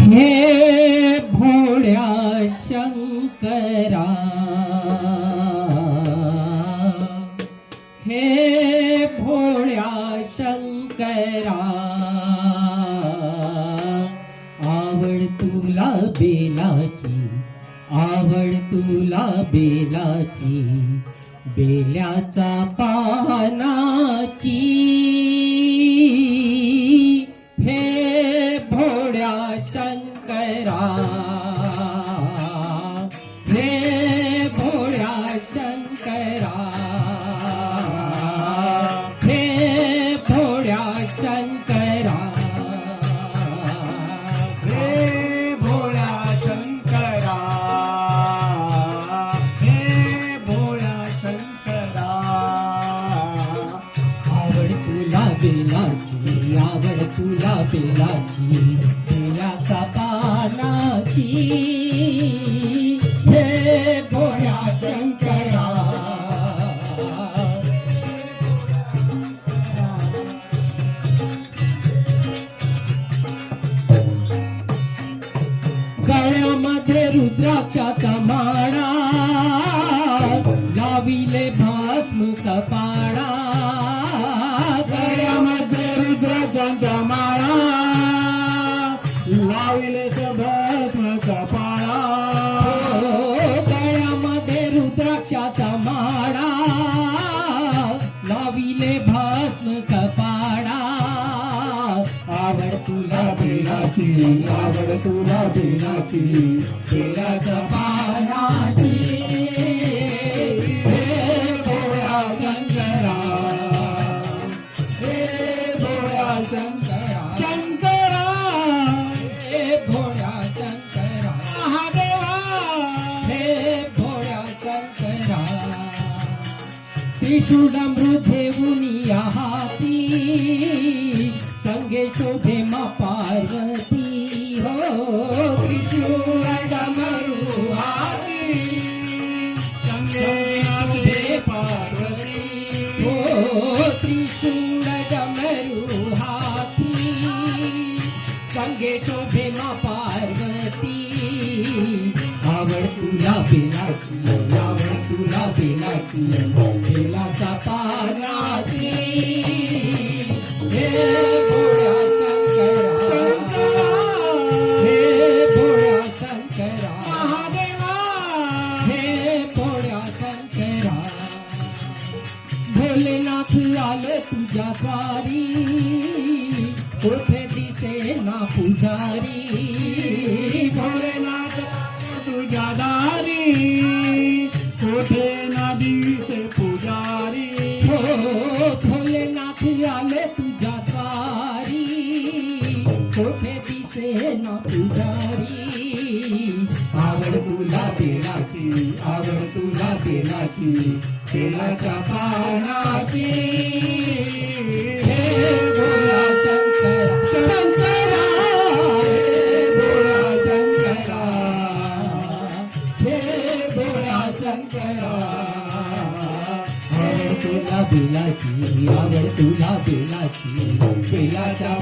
हे भोळ्या शंकरा, हे भोळ्या शंकरा, आवड तुला बेलाची, आवड तुला बेलाची, बेल्याचा पानाची। हे भोळ्या शंकरा, हे भोळ्या शंकरा, हे भोळ्या शंकरा, हे भोळ्या शंकरा, हे भोळ्या शंकरा, आवड तुला बेलाची, आवड तुला बेलाची, बेलाचा पानाची। हे भोळ्या शंकरा, गळ्यामध्ये रुद्राक्षाचा माळा, लाविले भस्म कपाळा, गळ्यामध्ये रुद्राक्षाचा माळा, लाविले भस्म कपाळा। गळ्यामध्ये रुद्राक्षाचा माळा, लाविले भस्म कपाळा। आवड तुला बेलाची, आवड तुला बेलाची, बेलाच्या पानाची। हे भोळ्या शंकरा, हे भोळ्या शंकरा, शंकरा, हे भोळ्या शंकरा, महादेवा, हे भोळ्या शंकरा। त्रिशूळामृत घेऊन हाती, संगे शोभे मा पार्वती। हो त्रिशूळ डमरू हाती, संगे शोभे पार्वती। हो त्रिशूळ डमरू हाती, संगे शोभे मा पार्वती। आवड तुला बेलाची, आवड तुला बेलाची, बेलाचा पानाची। हे भोळ्या शंकरा, हे भोळ्या शंकरा, महादेवा, हे भोळ्या शंकरा। भोलेनाथ आले तुझ्या द्वारी, कोठे दिसे ना पुजारी। भोलेनाथ तुझ्या दारी, कोठे ना दिसे पुजारी। हो भोलेनाथ आले तुझ्या द्वारी, कोठे दिसे ना पुजारी। आवड तुला बेलाची, आवड तुला बेलाची, बेलाच्या पानाची। हे भोळ्या शंकरा, शंकरा, हे भोळ्या शंकरा, हे भोळ्या शंकरा। आवड तुला बेलाची, आवड तुला बेलाची, बेलाच्या